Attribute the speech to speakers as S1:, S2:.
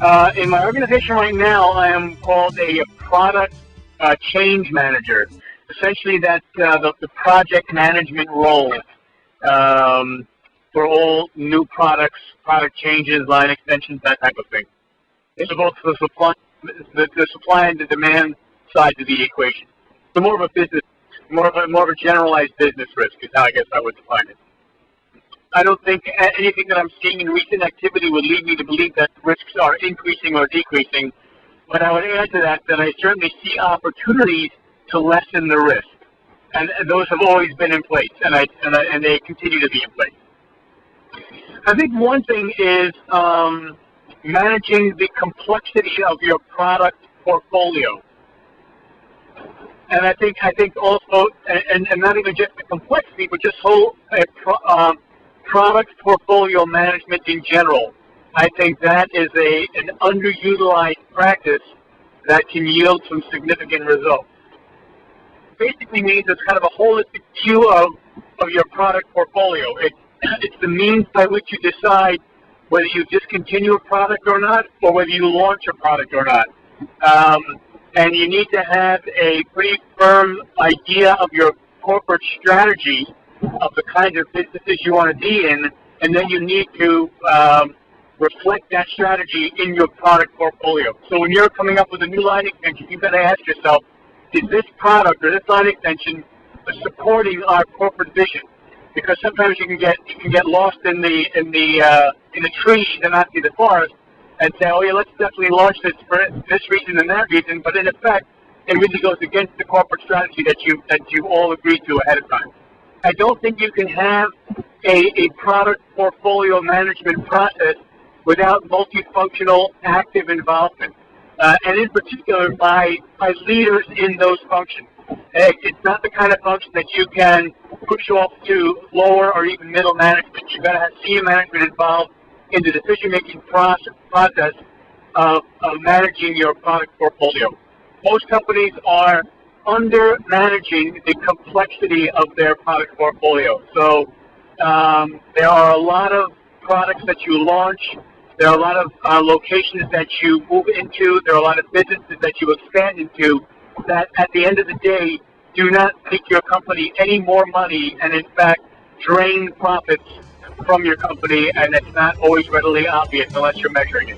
S1: In my organization right now, I am called a product change manager. Essentially, that's the project management role for all new products, product changes, line extensions, that type of thing. It's both the supply and the demand side of the equation. So more of a business, more of a generalized business risk is how I guess I would define it. I don't think anything that I'm seeing in recent activity would lead me to believe that risks are increasing or decreasing. But I would add to that I certainly see opportunities to lessen the risk, and those have always been in place, and they continue to be in place. I think one thing is managing the complexity of your product portfolio. And I think also, and not even just the complexity, but just whole product portfolio management in general. I think that is an underutilized practice that can yield some significant results. It basically means it's kind of a holistic view of your product portfolio. It's the means by which you decide whether you discontinue a product or not, or whether you launch a product or not. And you need to have a pretty firm idea of your corporate strategy of the kind of businesses you want to be in, and then you need to reflect that strategy in your product portfolio. So when you're coming up with a new line extension, you've got to ask yourself, is this product or this line extension supporting our corporate vision? Because sometimes you can get lost in the trees and not see the forest, and say, oh yeah, let's definitely launch this for this reason and that reason, but in effect, it really goes against the corporate strategy that you all agreed to ahead of time. I don't think you can have a product portfolio management process without multifunctional active involvement, and in particular by leaders in those functions. It's not the kind of function that you can push off to lower or even middle management. You've got to have senior management involved in the decision-making process of managing your product portfolio. Most companies are under-managing the complexity of their product portfolio. So there are a lot of products that you launch. There are a lot of locations that you move into. There are a lot of businesses that you expand into that at the end of the day do not make your company any more money and in fact drain profits from your company, and it's not always readily obvious unless you're measuring it.